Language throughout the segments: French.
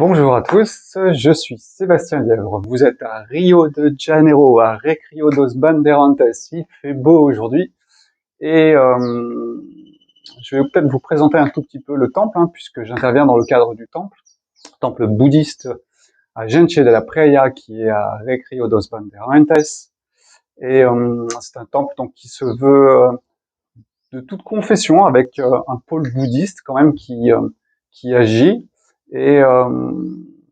Bonjour à tous, je suis Sébastien Lièvre. Vous êtes à Rio de Janeiro, à Recreio dos Bandeirantes. Il fait beau aujourd'hui et je vais peut-être vous présenter un tout petit peu le temple, puisque j'interviens dans le cadre du temple bouddhiste à Gente de la Praia qui est à Recreio dos Bandeirantes. Et c'est un temple donc qui se veut de toute confession, avec un pôle bouddhiste quand même qui agit. Et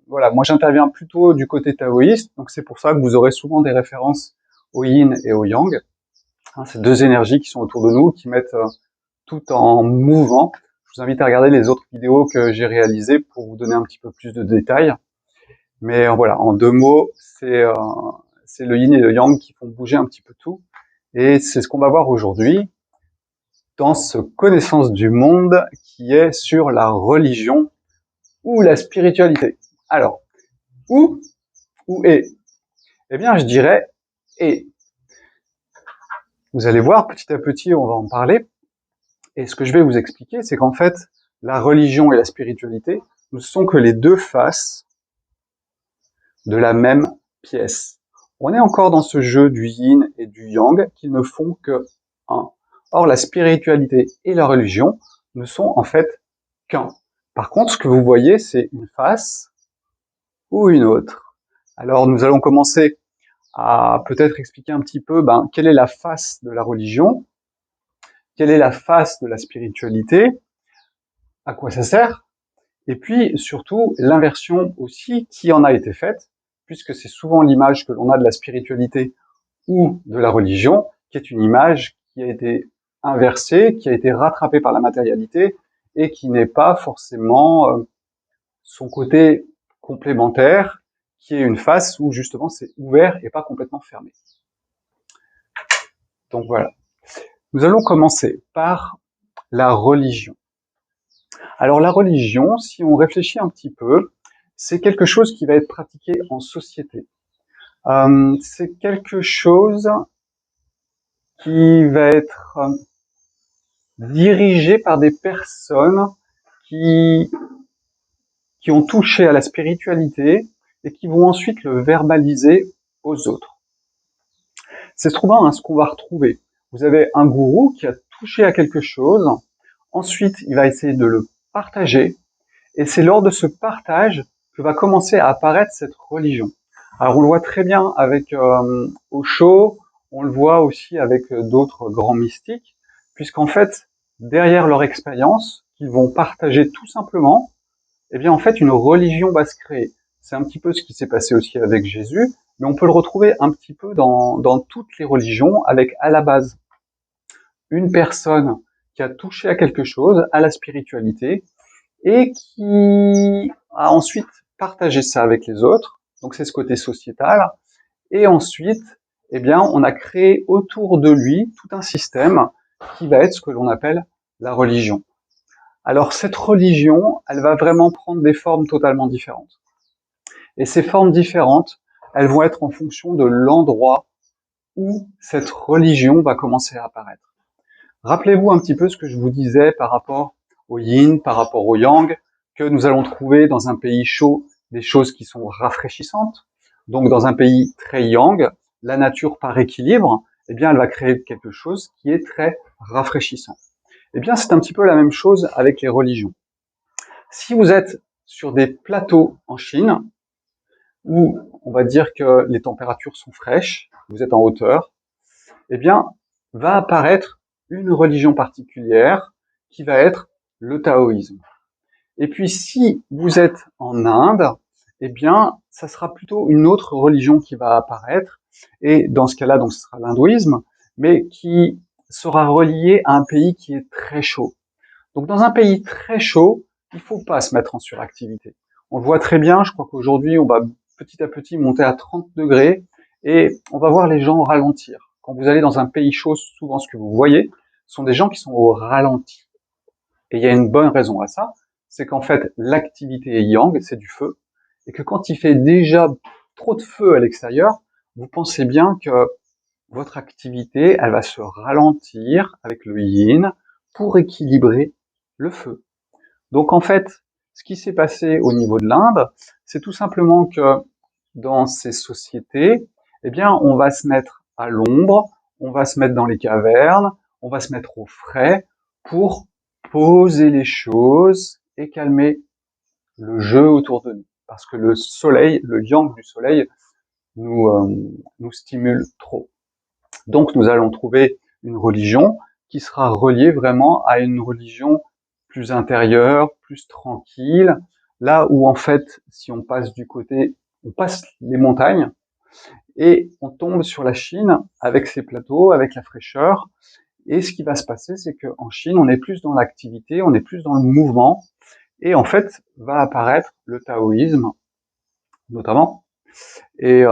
voilà, moi j'interviens plutôt du côté taoïste, donc c'est pour ça que vous aurez souvent des références au yin et au yang. Ces deux énergies qui sont autour de nous, qui mettent tout en mouvement. Je vous invite à regarder les autres vidéos que j'ai réalisées pour vous donner un petit peu plus de détails. Mais voilà, en deux mots, c'est le yin et le yang qui font bouger un petit peu tout. Et c'est ce qu'on va voir aujourd'hui dans ce connaissance du monde qui est sur la religion ou la spiritualité. Alors, où est? Eh bien, je dirais et. Vous allez voir, petit à petit, on va en parler. Et ce que je vais vous expliquer, c'est qu'en fait, la religion et la spiritualité ne sont que les deux faces de la même pièce. On est encore dans ce jeu du yin et du yang qui ne font que un. Or, la spiritualité et la religion ne sont en fait qu'un. Par contre, ce que vous voyez, c'est une face ou une autre. Alors, nous allons commencer à peut-être expliquer un petit peu quelle est la face de la religion, quelle est la face de la spiritualité, à quoi ça sert, et puis surtout l'inversion aussi qui en a été faite, puisque c'est souvent l'image que l'on a de la spiritualité ou de la religion, qui est une image qui a été inversée, qui a été rattrapée par la matérialité, et qui n'est pas forcément son côté complémentaire, qui est une face où justement c'est ouvert et pas complètement fermé. Donc voilà. Nous allons commencer par la religion. Alors la religion, si on réfléchit un petit peu, c'est quelque chose qui va être pratiqué en société. C'est quelque chose qui va être dirigé par des personnes qui ont touché à la spiritualité et qui vont ensuite le verbaliser aux autres. C'est souvent ce qu'on va retrouver. Vous avez un gourou qui a touché à quelque chose, ensuite il va essayer de le partager, et c'est lors de ce partage que va commencer à apparaître cette religion. Alors on le voit très bien avec Osho, on le voit aussi avec d'autres grands mystiques, puisqu'en fait, derrière leur expérience, qu'ils vont partager tout simplement, eh bien en fait une religion va se créer. C'est un petit peu ce qui s'est passé aussi avec Jésus, mais on peut le retrouver un petit peu dans toutes les religions, avec à la base une personne qui a touché à quelque chose, à la spiritualité, et qui a ensuite partagé ça avec les autres. Donc c'est ce côté sociétal. Et ensuite, eh bien, on a créé autour de lui tout un système qui va être ce que l'on appelle la religion. Alors cette religion, elle va vraiment prendre des formes totalement différentes. Et ces formes différentes, elles vont être en fonction de l'endroit où cette religion va commencer à apparaître. Rappelez-vous un petit peu ce que je vous disais par rapport au yin, par rapport au yang, que nous allons trouver dans un pays chaud des choses qui sont rafraîchissantes. Donc dans un pays très yang, la nature par équilibre, eh bien elle va créer quelque chose qui est très rafraîchissant. Eh bien c'est un petit peu la même chose avec les religions. Si vous êtes sur des plateaux en Chine, où on va dire que les températures sont fraîches, vous êtes en hauteur, eh bien va apparaître une religion particulière qui va être le taoïsme. Et puis si vous êtes en Inde, eh bien ça sera plutôt une autre religion qui va apparaître, et dans ce cas-là, donc ce sera l'hindouisme, mais qui sera relié à un pays qui est très chaud. Donc dans un pays très chaud, il ne faut pas se mettre en suractivité. On le voit très bien, je crois qu'aujourd'hui on va petit à petit monter à 30 degrés, et on va voir les gens ralentir. Quand vous allez dans un pays chaud, souvent ce que vous voyez sont des gens qui sont au ralenti. Et il y a une bonne raison à ça, c'est qu'en fait l'activité est yang, c'est du feu, et que quand il fait déjà trop de feu à l'extérieur, vous pensez bien que votre activité, elle va se ralentir avec le yin pour équilibrer le feu. Donc en fait, Ce qui s'est passé au niveau de l'Inde, c'est tout simplement que dans ces sociétés, eh bien, on va se mettre à l'ombre, on va se mettre dans les cavernes, on va se mettre au frais pour poser les choses et calmer le jeu autour de nous. Parce que le soleil, le yang du soleil, nous stimule trop. Donc nous allons trouver une religion qui sera reliée vraiment à une religion plus intérieure, plus tranquille, là où en fait, si on passe du côté, on passe les montagnes et on tombe sur la Chine avec ses plateaux, avec la fraîcheur. Et ce qui va se passer, c'est qu'en Chine, on est plus dans l'activité, on est plus dans le mouvement, et en fait, va apparaître le taoïsme, notamment, et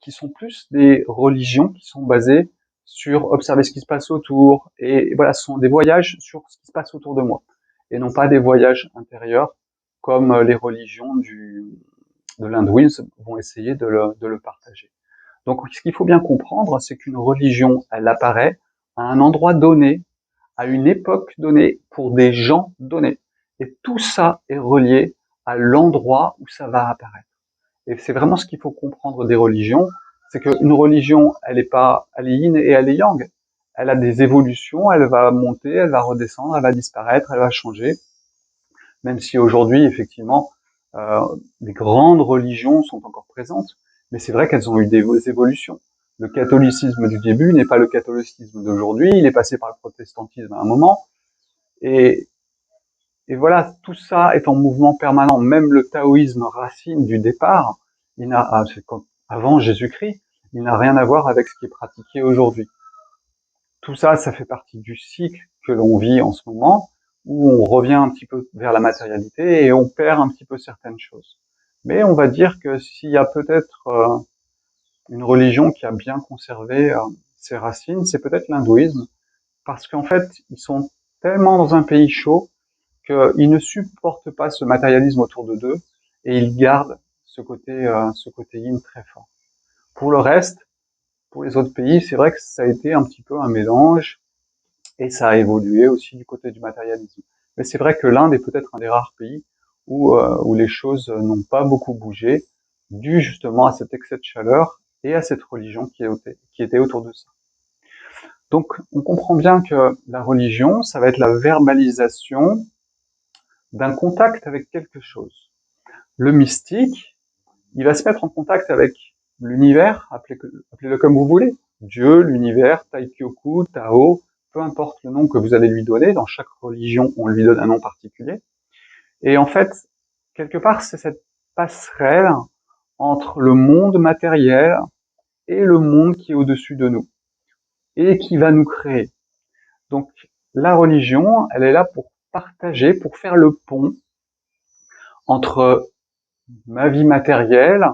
qui sont plus des religions qui sont basées sur observer ce qui se passe autour, et voilà, ce sont des voyages sur ce qui se passe autour de moi, et non pas des voyages intérieurs comme les religions de l'hindouisme vont essayer de le partager. Donc ce qu'il faut bien comprendre, c'est qu'une religion, elle apparaît à un endroit donné, à une époque donnée, pour des gens donnés. Et tout ça est relié à l'endroit où ça va apparaître. Et c'est vraiment ce qu'il faut comprendre des religions, c'est qu'une religion, elle est yin et elle est yang. Elle a des évolutions, elle va monter, elle va redescendre, elle va disparaître, elle va changer. Même si aujourd'hui, effectivement, les grandes religions sont encore présentes, mais c'est vrai qu'elles ont eu des évolutions. Le catholicisme du début n'est pas le catholicisme d'aujourd'hui, il est passé par le protestantisme à un moment, et voilà, tout ça est en mouvement permanent. Même le taoïsme racine du départ, avant Jésus-Christ, il n'a rien à voir avec ce qui est pratiqué aujourd'hui. Tout ça, ça fait partie du cycle que l'on vit en ce moment, où on revient un petit peu vers la matérialité et on perd un petit peu certaines choses. Mais on va dire que s'il y a peut-être une religion qui a bien conservé ses racines, c'est peut-être l'hindouisme, parce qu'en fait, ils sont tellement dans un pays chaud qu'ils ne supportent pas ce matérialisme autour de d'eux et ils gardent ce côté yin très fort. Pour le reste, pour les autres pays, c'est vrai que ça a été un petit peu un mélange et ça a évolué aussi du côté du matérialisme. Mais c'est vrai que l'Inde est peut-être un des rares pays où les choses n'ont pas beaucoup bougé, dû justement à cet excès de chaleur et à cette religion qui était autour de ça. Donc on comprend bien que la religion, ça va être la verbalisation d'un contact avec quelque chose. Le mystique, il va se mettre en contact avec l'univers, appelez-le comme vous voulez, Dieu, l'univers, Taikyoku, Tao, peu importe le nom que vous allez lui donner, dans chaque religion, on lui donne un nom particulier. Et en fait, quelque part, c'est cette passerelle entre le monde matériel et le monde qui est au-dessus de nous, et qui va nous créer. Donc, la religion, elle est là pour partager, pour faire le pont entre ma vie matérielle,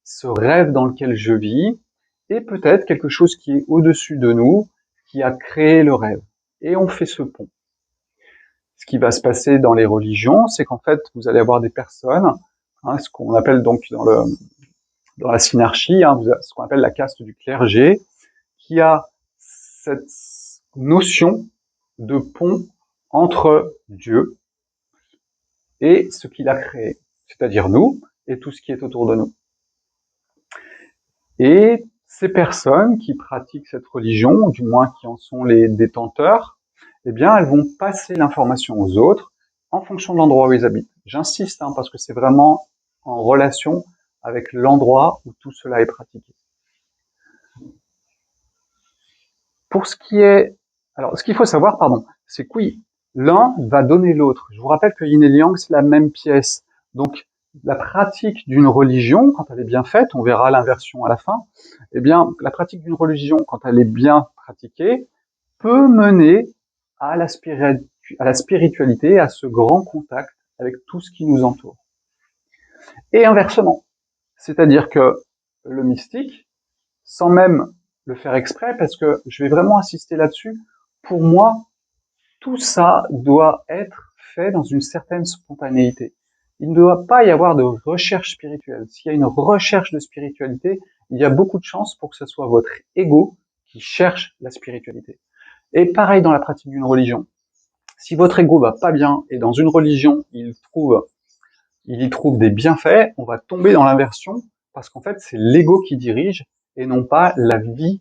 ce rêve dans lequel je vis, et peut-être quelque chose qui est au-dessus de nous, qui a créé le rêve. Et on fait ce pont. Ce qui va se passer dans les religions, c'est qu'en fait, vous allez avoir des personnes, ce qu'on appelle donc dans la synarchie, ce qu'on appelle la caste du clergé, qui a cette notion de pont entre Dieu et ce qu'il a créé, c'est-à-dire nous et tout ce qui est autour de nous. Et ces personnes qui pratiquent cette religion, ou du moins qui en sont les détenteurs, eh bien, elles vont passer l'information aux autres en fonction de l'endroit où ils habitent. J'insiste, parce que c'est vraiment en relation avec l'endroit où tout cela est pratiqué. Pour ce qui est... Alors, ce qu'il faut savoir, c'est que oui, l'un va donner l'autre. Je vous rappelle que yin et yang, c'est la même pièce. Donc, la pratique d'une religion, quand elle est bien faite, on verra l'inversion à la fin, eh bien, la pratique d'une religion, quand elle est bien pratiquée, peut mener à la spiritualité, à ce grand contact avec tout ce qui nous entoure. Et inversement. C'est-à-dire que le mystique, sans même le faire exprès, parce que je vais vraiment insister là-dessus, pour moi, tout ça doit être fait dans une certaine spontanéité. Il ne doit pas y avoir de recherche spirituelle. S'il y a une recherche de spiritualité, il y a beaucoup de chances pour que ce soit votre ego qui cherche la spiritualité. Et pareil dans la pratique d'une religion. Si votre ego va pas bien et dans une religion, il y trouve des bienfaits, on va tomber dans l'inversion parce qu'en fait, c'est l'ego qui dirige et non pas la vie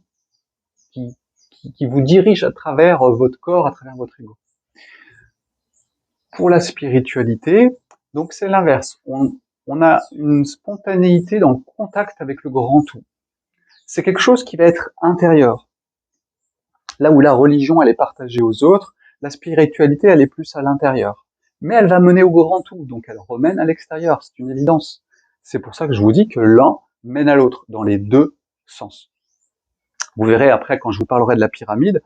qui vous dirige à travers votre corps, à travers votre ego. Pour la spiritualité, donc c'est l'inverse. On a une spontanéité dans le contact avec le grand tout. C'est quelque chose qui va être intérieur. Là où la religion, elle est partagée aux autres, la spiritualité, elle est plus à l'intérieur. Mais elle va mener au grand tout, donc elle remène à l'extérieur, c'est une évidence. C'est pour ça que je vous dis que l'un mène à l'autre, dans les deux sens. Vous verrez après, quand je vous parlerai de la pyramide,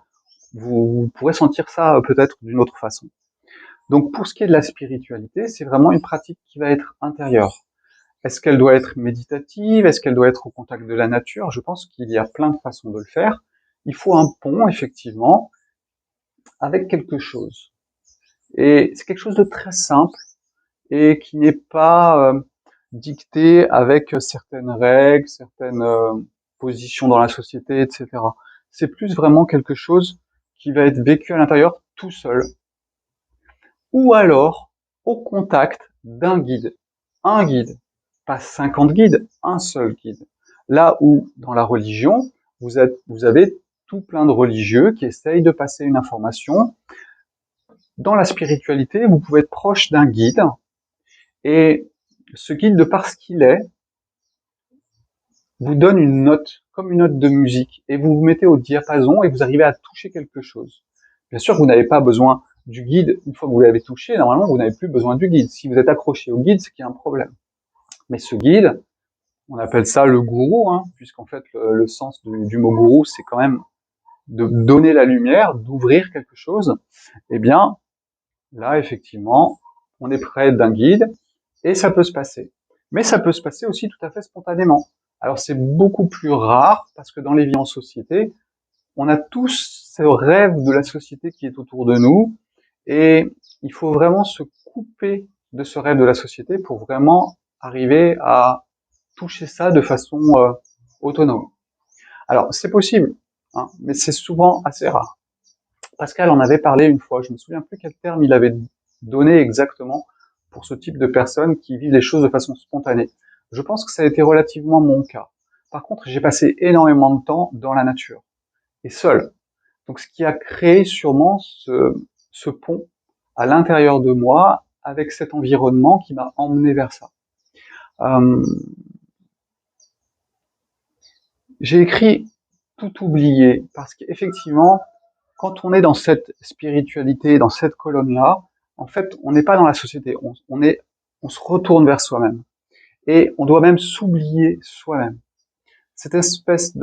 vous pourrez sentir ça peut-être d'une autre façon. Donc pour ce qui est de la spiritualité, c'est vraiment une pratique qui va être intérieure. Est-ce qu'elle doit être méditative? Est-ce qu'elle doit être au contact de la nature? Je pense qu'il y a plein de façons de le faire. Il faut un pont, effectivement, avec quelque chose. Et c'est quelque chose de très simple et qui n'est pas dicté avec certaines règles, certaines positions dans la société, etc. C'est plus vraiment quelque chose qui va être vécu à l'intérieur tout seul. Ou alors au contact d'un guide. Un guide. Pas 50 guides, un seul guide. Là où, dans la religion, vous avez tout plein de religieux qui essayent de passer une information. Dans la spiritualité, vous pouvez être proche d'un guide, et ce guide, de par ce qu'il est, vous donne une note, comme une note de musique, et vous vous mettez au diapason et vous arrivez à toucher quelque chose. Bien sûr, vous n'avez pas besoin du guide. Une fois que vous l'avez touché, normalement, vous n'avez plus besoin du guide. Si vous êtes accroché au guide, c'est qu'il y a un problème. Mais ce guide, on appelle ça le gourou, hein, puisqu'en fait, le sens du mot gourou, c'est quand même de donner la lumière, d'ouvrir quelque chose. Eh bien, là, effectivement, on est près d'un guide, et ça peut se passer. Mais ça peut se passer aussi tout à fait spontanément. Alors c'est beaucoup plus rare, parce que dans les vies en société, on a tous ce rêve de la société qui est autour de nous, et il faut vraiment se couper de ce rêve de la société pour vraiment arriver à toucher ça de façon autonome. Alors c'est possible, hein, mais c'est souvent assez rare. Pascal en avait parlé une fois, je me souviens plus quel terme il avait donné exactement pour ce type de personnes qui vivent les choses de façon spontanée. Je pense que ça a été relativement mon cas. Par contre, j'ai passé énormément de temps dans la nature, et seul. Donc ce qui a créé sûrement ce pont à l'intérieur de moi, avec cet environnement qui m'a emmené vers ça. J'ai écrit tout oublier, parce qu'effectivement, quand on est dans cette spiritualité, dans cette colonne-là, en fait, on n'est pas dans la société, on se retourne vers soi-même. Et on doit même s'oublier soi-même. Cette espèce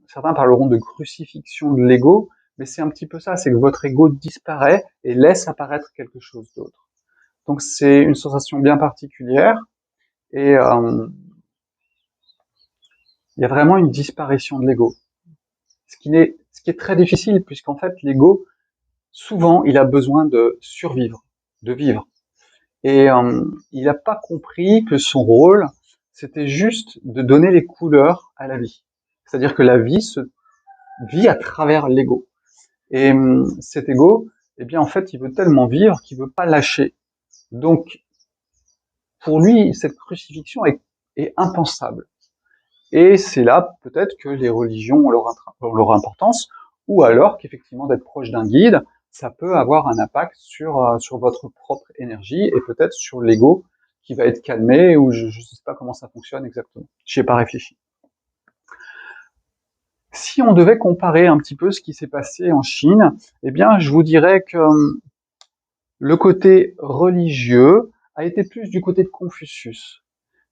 certains parleront de crucifixion de l'ego, mais c'est un petit peu ça, c'est que votre ego disparaît et laisse apparaître quelque chose d'autre. Donc c'est une sensation bien particulière, et il y a vraiment une disparition de l'ego. Ce qui est très difficile, puisqu'en fait, l'ego, souvent, il a besoin de survivre, de vivre. Et il n'a pas compris que son rôle, c'était juste de donner les couleurs à la vie. C'est-à-dire que la vie se vit à travers l'ego. Et cet ego, eh bien, en fait, il veut tellement vivre qu'il veut pas lâcher. Donc, pour lui, cette crucifixion est impensable. Et c'est là, peut-être, que les religions ont leur importance, ou alors qu'effectivement, d'être proche d'un guide, ça peut avoir un impact sur votre propre énergie, et peut-être sur l'ego qui va être calmé, ou je ne sais pas comment ça fonctionne exactement. J'y ai pas réfléchi. Si on devait comparer un petit peu ce qui s'est passé en Chine, eh bien, je vous dirais que le côté religieux a été plus du côté de Confucius.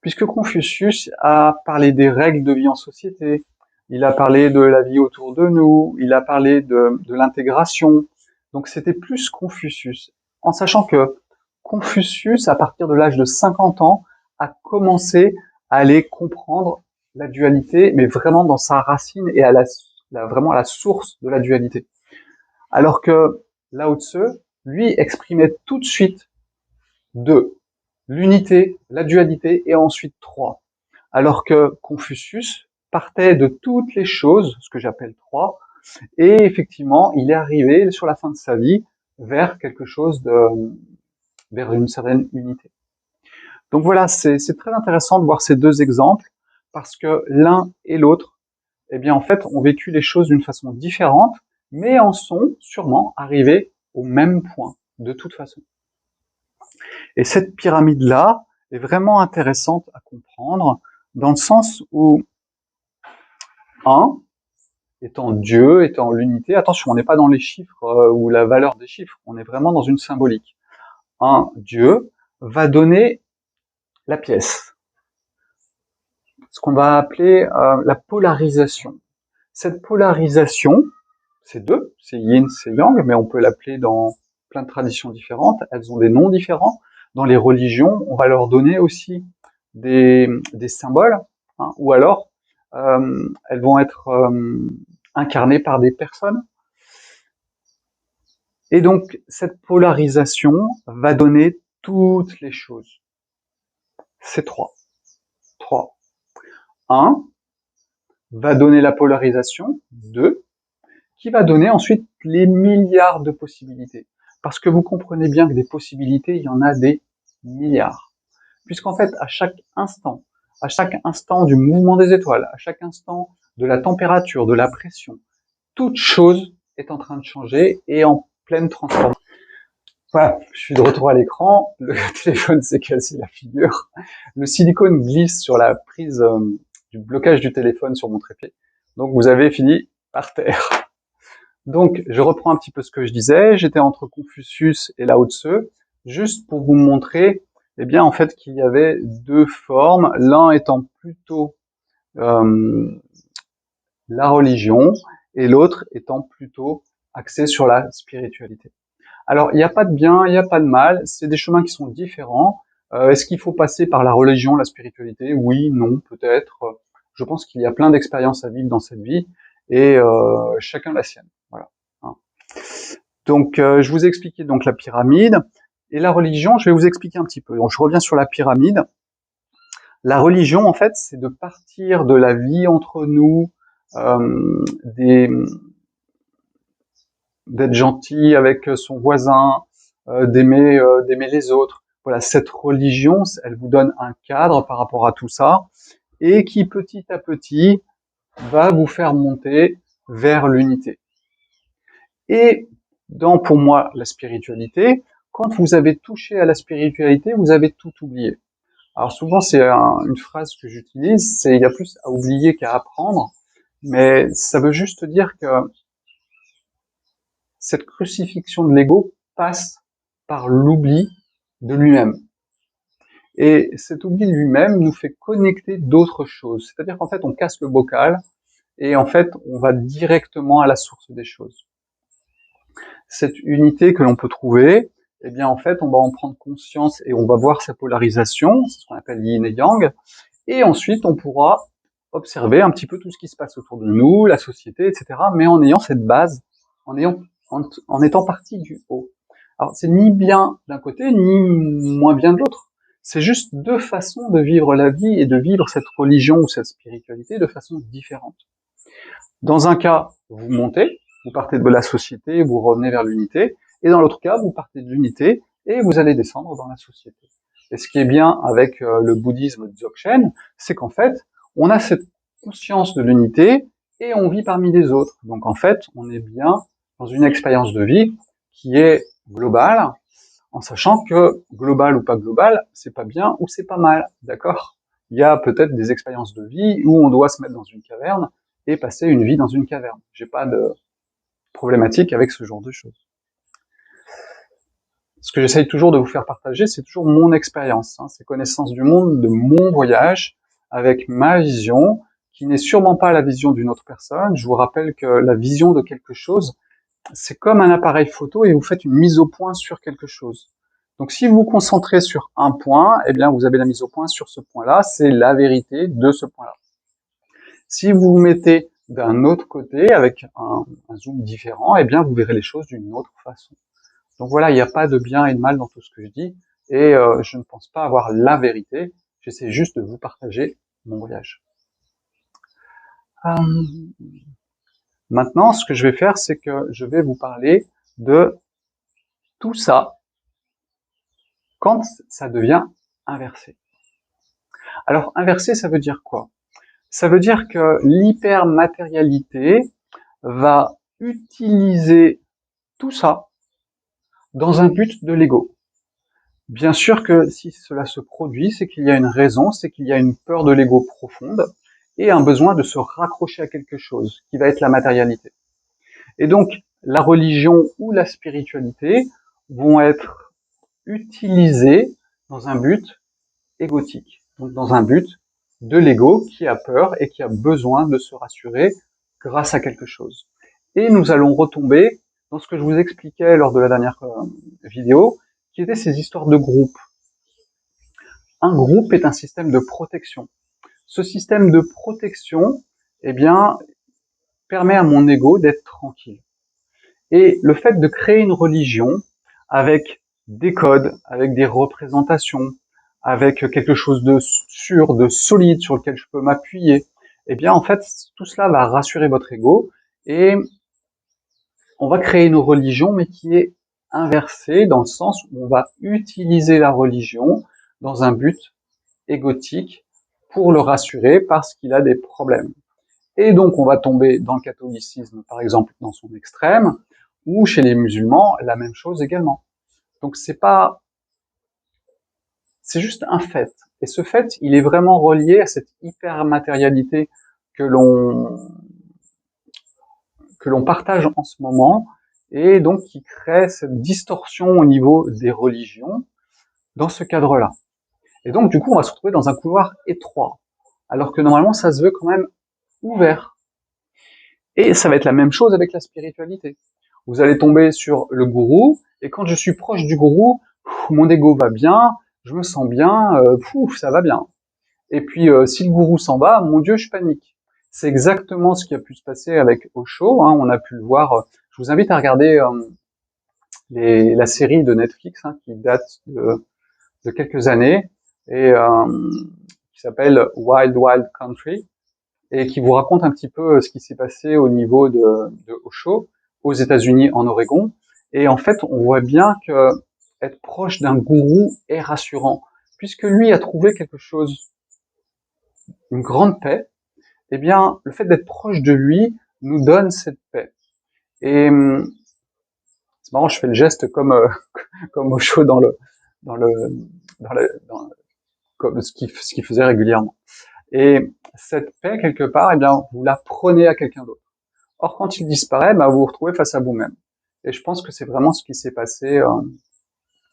Puisque Confucius a parlé des règles de vie en société, il a parlé de la vie autour de nous, il a parlé de l'intégration. Donc c'était plus Confucius. En sachant que Confucius, à partir de l'âge de 50 ans, a commencé à aller comprendre la dualité, mais vraiment dans sa racine et vraiment à la source de la dualité. Alors que Lao Tzu, lui, exprimait tout de suite deux: l'unité, la dualité, et ensuite trois. Alors que Confucius partait de toutes les choses, ce que j'appelle trois, et effectivement, il est arrivé sur la fin de sa vie vers quelque chose vers une certaine unité. Donc voilà, c'est très intéressant de voir ces deux exemples parce que l'un et l'autre, eh bien en fait, ont vécu les choses d'une façon différente, mais en sont sûrement arrivés au même point, de toute façon. Et cette pyramide-là est vraiment intéressante à comprendre dans le sens où 1 étant Dieu, étant l'unité, attention, on n'est pas dans les chiffres ou la valeur des chiffres, on est vraiment dans une symbolique. Un Dieu va donner la pièce, ce qu'on va appeler la polarisation. Cette polarisation, c'est deux, c'est yin, c'est yang, mais on peut l'appeler dans plein de traditions différentes, elles ont des noms différents. Dans les religions, on va leur donner aussi des symboles, hein, ou alors elles vont être incarnées par des personnes. Et donc, cette polarisation va donner toutes les choses. C'est trois. 1 va donner la polarisation, 2, qui va donner ensuite les milliards de possibilités. Parce que vous comprenez bien que des possibilités, il y en a des milliards. Puisqu'en fait, à chaque instant du mouvement des étoiles, à chaque instant de la température, de la pression, toute chose est en train de changer et en pleine transformation. Voilà, je suis de retour à l'écran, le téléphone s'est cassé la figure, le silicone glisse sur la prise du blocage du téléphone sur mon trépied, donc vous avez fini par terre. Donc je reprends un petit peu ce que je disais, j'étais entre Confucius et Lao Tzu, juste pour vous montrer eh bien en fait qu'il y avait deux formes, l'un étant plutôt la religion et l'autre étant plutôt axé sur la spiritualité. Alors, il n'y a pas de bien, il n'y a pas de mal, c'est des chemins qui sont différents. Est-ce qu'il faut passer par la religion, la spiritualité? Oui, non, peut-être. Je pense qu'il y a plein d'expériences à vivre dans cette vie, et chacun la sienne. Voilà. Hein. Donc, je vous ai expliqué donc la pyramide, et la religion, je vais vous expliquer un petit peu. Donc, je reviens sur la pyramide. La religion, en fait, c'est de partir de la vie entre nous, d'être gentil avec son voisin, d'aimer les autres. Voilà, cette religion, elle vous donne un cadre par rapport à tout ça, et qui petit à petit va vous faire monter vers l'unité. Et pour moi, la spiritualité, quand vous avez touché à la spiritualité, vous avez tout oublié. Alors souvent, c'est une phrase que j'utilise, c'est il y a plus à oublier qu'à apprendre, mais ça veut juste dire que cette crucifixion de l'ego passe par l'oubli de lui-même. Et cet oubli de lui-même nous fait connecter d'autres choses. C'est-à-dire qu'en fait, on casse le bocal et en fait, on va directement à la source des choses. Cette unité que l'on peut trouver, eh bien, en fait, on va en prendre conscience et on va voir sa polarisation, c'est ce qu'on appelle yin et yang, et ensuite, on pourra observer un petit peu tout ce qui se passe autour de nous, la société, etc., mais en ayant cette base, en étant partie du haut. Alors, c'est ni bien d'un côté, ni moins bien de l'autre. C'est juste deux façons de vivre la vie et de vivre cette religion ou cette spiritualité de façon différente. Dans un cas, vous montez, vous partez de la société, vous revenez vers l'unité, et dans l'autre cas, vous partez de l'unité et vous allez descendre dans la société. Et ce qui est bien avec le bouddhisme Dzogchen, c'est qu'en fait, on a cette conscience de l'unité et on vit parmi les autres. Donc en fait, on est bien dans une expérience de vie qui est globale, en sachant que global ou pas global, c'est pas bien ou c'est pas mal, d'accord? Il y a peut-être des expériences de vie où on doit se mettre dans une caverne et passer une vie dans une caverne. J'ai pas de problématique avec ce genre de choses. Ce que j'essaye toujours de vous faire partager, c'est toujours mon expérience, hein, c'est connaissance du monde, de mon voyage, avec ma vision, qui n'est sûrement pas la vision d'une autre personne. Je vous rappelle que la vision de quelque chose, c'est comme un appareil photo et vous faites une mise au point sur quelque chose. Donc si vous vous concentrez sur un point, eh bien vous avez la mise au point sur ce point-là, c'est la vérité de ce point-là. Si vous vous mettez d'un autre côté, avec un zoom différent, eh bien vous verrez les choses d'une autre façon. Donc voilà, il n'y a pas de bien et de mal dans tout ce que je dis, et je ne pense pas avoir la vérité, j'essaie juste de vous partager mon voyage. Maintenant, ce que je vais faire, c'est que je vais vous parler de Tout ça, quand ça devient inversé. Alors, inversé, ça veut dire quoi? Ça veut dire que l'hypermatérialité va utiliser tout ça dans un but de l'ego. Bien sûr que si cela se produit, c'est qu'il y a une raison, c'est qu'il y a une peur de l'ego profonde et un besoin de se raccrocher à quelque chose, qui va être la matérialité. Et donc, la religion ou la spiritualité vont être utilisées dans un but égotique, donc dans un but de l'ego qui a peur et qui a besoin de se rassurer grâce à quelque chose. Et nous allons retomber dans ce que je vous expliquais lors de la dernière vidéo, qui étaient ces histoires de groupe. Un groupe est un système de protection. Ce système de protection, eh bien, permet à mon ego d'être tranquille. Et le fait de créer une religion avec des codes, avec des représentations, avec quelque chose de sûr, de solide sur lequel je peux m'appuyer, eh bien, en fait, tout cela va rassurer votre ego et on va créer une religion, mais qui est inversée dans le sens où on va utiliser la religion dans un but égotique pour le rassurer parce qu'il a des problèmes. Et donc, on va tomber dans le catholicisme, par exemple, dans son extrême, ou chez les musulmans, la même chose également. Donc, c'est juste un fait. Et ce fait, il est vraiment relié à cette hypermatérialité que l'on partage en ce moment, et donc qui crée cette distorsion au niveau des religions dans ce cadre-là. Et donc, du coup, on va se retrouver dans un couloir étroit, alors que normalement, ça se veut quand même ouvert. Et ça va être la même chose avec la spiritualité. Vous allez tomber sur le gourou, et quand je suis proche du gourou, mon ego va bien, je me sens bien, ça va bien. Et puis, si le gourou s'en va, mon Dieu, je panique. C'est exactement ce qui a pu se passer avec Osho, hein, on a pu le voir. Je vous invite à regarder la série de Netflix hein, qui date de quelques années, et qui s'appelle Wild Wild Country, et qui vous raconte un petit peu ce qui s'est passé au niveau de Osho aux États-Unis, en Oregon. Et en fait, on voit bien que être proche d'un gourou est rassurant, puisque lui a trouvé quelque chose, une grande paix. Eh bien, le fait d'être proche de lui nous donne cette paix. Et c'est marrant, je fais le geste comme comme Osho dans comme ce qu'il faisait régulièrement. Et cette paix, quelque part, eh bien, vous la prenez à quelqu'un d'autre. Or, quand il disparaît, bah, vous vous retrouvez face à vous-même. Et je pense que c'est vraiment ce qui s'est passé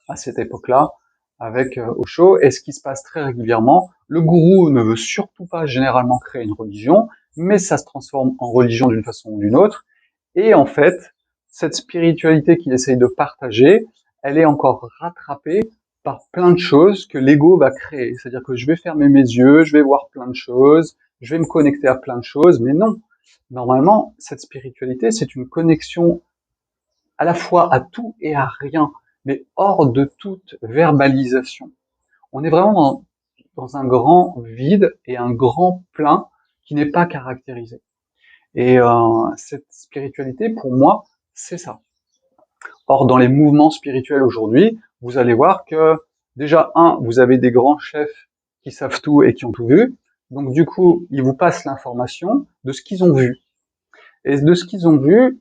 à cette époque-là avec Osho, et ce qui se passe très régulièrement. Le gourou ne veut surtout pas généralement créer une religion, mais ça se transforme en religion d'une façon ou d'une autre. Et en fait, cette spiritualité qu'il essaye de partager, elle est encore rattrapée par plein de choses que l'ego va créer. C'est-à-dire que je vais fermer mes yeux, je vais voir plein de choses, je vais me connecter à plein de choses, mais non. Normalement, cette spiritualité, c'est une connexion à la fois à tout et à rien, mais hors de toute verbalisation. On est vraiment dans un grand vide et un grand plein qui n'est pas caractérisé. Et cette spiritualité, pour moi, c'est ça. Or, dans les mouvements spirituels aujourd'hui, vous allez voir que, déjà, vous avez des grands chefs qui savent tout et qui ont tout vu. Donc, du coup, ils vous passent l'information de ce qu'ils ont vu. Et de ce qu'ils ont vu,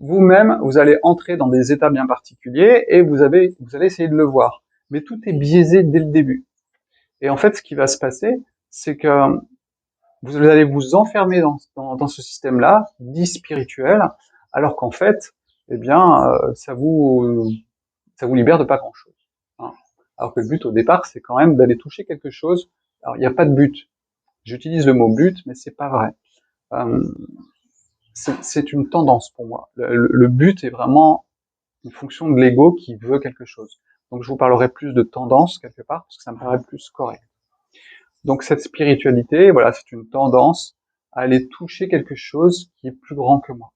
vous-même, vous allez entrer dans des états bien particuliers et vous allez essayer de le voir. Mais tout est biaisé dès le début. Et en fait, ce qui va se passer, c'est que vous allez vous enfermer dans ce système-là, dit spirituel, alors qu'en fait, eh bien, ça vous libère de pas grand-chose. Hein. Alors que le but au départ, c'est quand même d'aller toucher quelque chose. Alors, il n'y a pas de but. J'utilise le mot but, mais c'est pas vrai. C'est une tendance pour moi. Le but est vraiment une fonction de l'ego qui veut quelque chose. Donc, je vous parlerai plus de tendance quelque part, parce que ça me paraît plus correct. Donc, cette spiritualité, voilà, c'est une tendance à aller toucher quelque chose qui est plus grand que moi.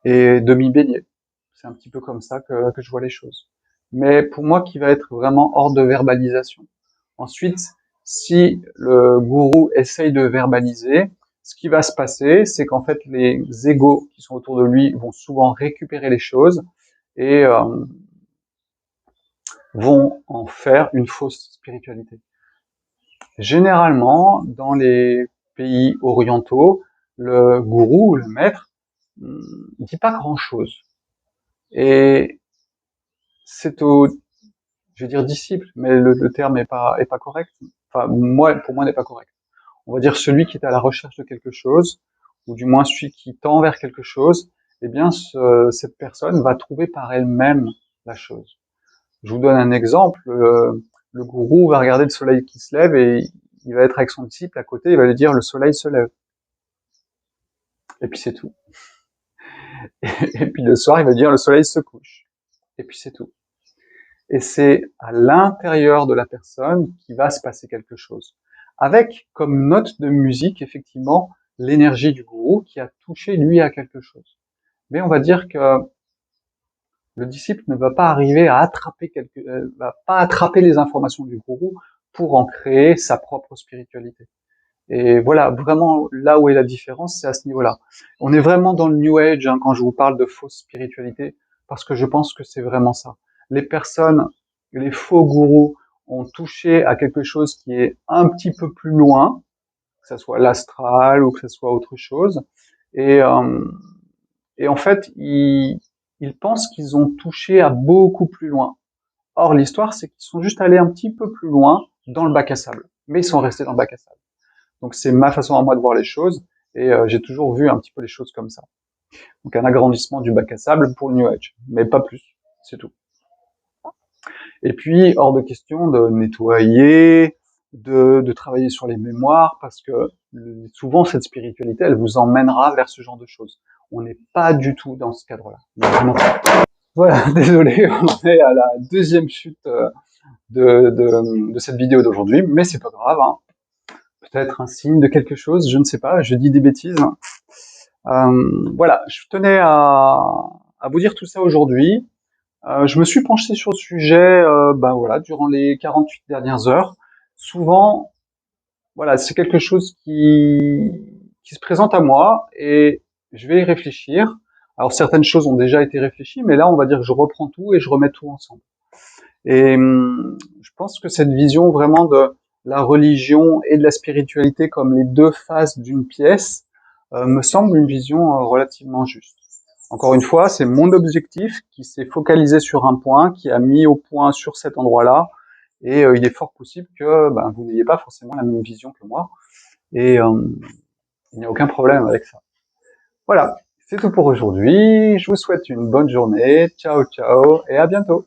Et de m'y baigner. C'est un petit peu comme ça que je vois les choses. Mais pour moi, qui va être vraiment hors de verbalisation. Ensuite, si le gourou essaye de verbaliser, ce qui va se passer, c'est qu'en fait, les égos qui sont autour de lui vont souvent récupérer les choses et vont en faire une fausse spiritualité. Généralement, dans les pays orientaux, le gourou, le maître, dit pas grand-chose. Et c'est au, je vais dire disciple, mais le terme est pas correct. Enfin, pour moi, n'est pas correct. On va dire celui qui est à la recherche de quelque chose, ou du moins celui qui tend vers quelque chose, eh bien, cette personne va trouver par elle-même la chose. Je vous donne un exemple. Le gourou va regarder le soleil qui se lève et il va être avec son disciple à côté, il va lui dire le soleil se lève. Et puis c'est tout. Et puis le soir, il va dire le soleil se couche. Et puis c'est tout. Et c'est à l'intérieur de la personne qu'il va se passer quelque chose. Avec comme note de musique, effectivement, l'énergie du gourou qui a touché lui à quelque chose. Mais on va dire que le disciple ne va pas arriver à va pas attraper les informations du gourou pour en créer sa propre spiritualité. Et voilà, vraiment, là où est la différence, c'est à ce niveau-là. On est vraiment dans le New Age hein, quand je vous parle de fausse spiritualité, parce que je pense que c'est vraiment ça. Les personnes, les faux gourous, ont touché à quelque chose qui est un petit peu plus loin, que ce soit l'astral ou que ce soit autre chose, et, euh, et en fait, ils pensent qu'ils ont touché à beaucoup plus loin. Or, l'histoire, c'est qu'ils sont juste allés un petit peu plus loin dans le bac à sable, mais ils sont restés dans le bac à sable. Donc c'est ma façon à moi de voir les choses, et j'ai toujours vu un petit peu les choses comme ça. Donc un agrandissement du bac à sable pour le New Age, mais pas plus, c'est tout. Et puis, hors de question de nettoyer, de travailler sur les mémoires, parce que souvent cette spiritualité, elle vous emmènera vers ce genre de choses. On n'est pas du tout dans ce cadre-là. Vraiment pas. Voilà, désolé, on est à la deuxième chute de cette vidéo d'aujourd'hui, mais c'est pas grave, hein. Peut-être un signe de quelque chose, je ne sais pas, je dis des bêtises. Voilà, je tenais à vous dire tout ça aujourd'hui. Je me suis penché sur le sujet, voilà, durant les 48 dernières heures. Souvent, voilà, c'est quelque chose qui se présente à moi et je vais y réfléchir. Alors certaines choses ont déjà été réfléchies, mais là, on va dire que je reprends tout et je remets tout ensemble. Et je pense que cette vision vraiment de la religion et de la spiritualité comme les deux faces d'une pièce me semble une vision relativement juste. Encore une fois, c'est mon objectif qui s'est focalisé sur un point, qui a mis au point sur cet endroit-là, et il est fort possible que vous n'ayez pas forcément la même vision que moi, et il n'y a aucun problème avec ça. Voilà, c'est tout pour aujourd'hui. Je vous souhaite une bonne journée. Ciao, ciao, et à bientôt.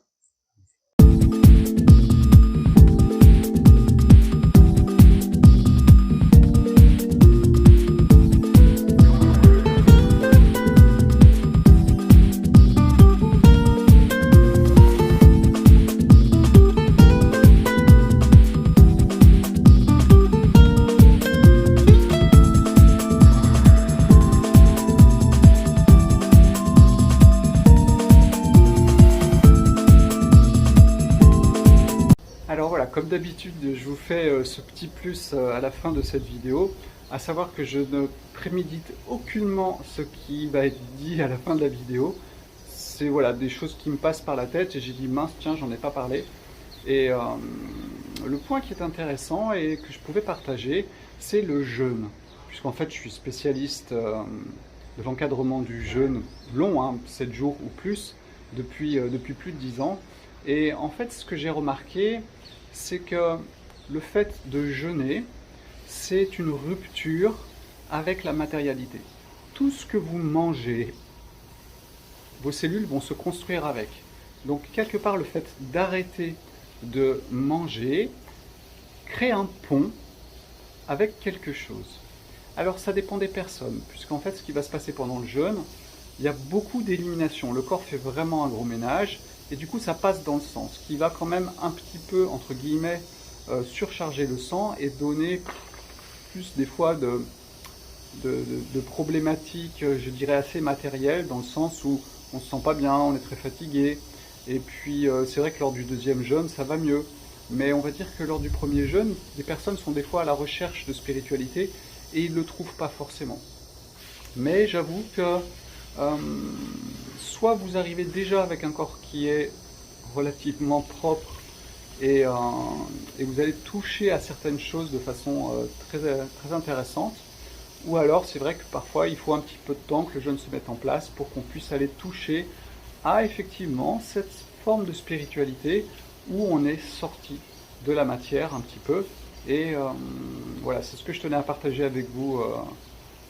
Alors voilà, comme d'habitude, je vous fais ce petit plus à la fin de cette vidéo, à savoir que je ne prémédite aucunement ce qui va être dit à la fin de la vidéo. C'est voilà, des choses qui me passent par la tête et j'ai dit mince, tiens, j'en ai pas parlé. Et le point qui est intéressant et que je pouvais partager, c'est le jeûne. Puisqu'en fait, je suis spécialiste de l'encadrement du jeûne long, hein, 7 jours ou plus, depuis plus de 10 ans. Et en fait, ce que j'ai remarqué, c'est que le fait de jeûner, c'est une rupture avec la matérialité. Tout ce que vous mangez, vos cellules vont se construire avec. Donc quelque part, le fait d'arrêter de manger crée un pont avec quelque chose. Alors ça dépend des personnes, puisqu'en fait ce qui va se passer pendant le jeûne, il y a beaucoup d'élimination. Le corps fait vraiment un gros ménage, et du coup ça passe dans le sang, ce qui va quand même un petit peu, entre guillemets, surcharger le sang et donner plus des fois de problématiques, je dirais assez matérielles, dans le sens où on se sent pas bien, on est très fatigué, et puis c'est vrai que lors du deuxième jeûne ça va mieux. Mais on va dire que lors du premier jeûne, les personnes sont des fois à la recherche de spiritualité et ils ne le trouvent pas forcément. Mais j'avoue que soit vous arrivez déjà avec un corps qui est relativement propre et, et vous allez toucher à certaines choses de façon très intéressante, ou alors c'est vrai que parfois il faut un petit peu de temps que le jeûne se mette en place pour qu'on puisse aller toucher à effectivement cette forme de spiritualité où on est sorti de la matière un petit peu. Et voilà, c'est ce que je tenais à partager avec vous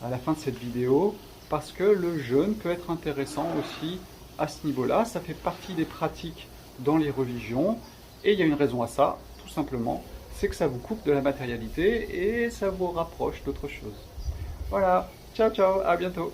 à la fin de cette vidéo, parce que le jeûne peut être intéressant aussi à ce niveau-là. Ça fait partie des pratiques dans les religions, et il y a une raison à ça, tout simplement, c'est que ça vous coupe de la matérialité et ça vous rapproche d'autre chose. Voilà, ciao ciao, à bientôt.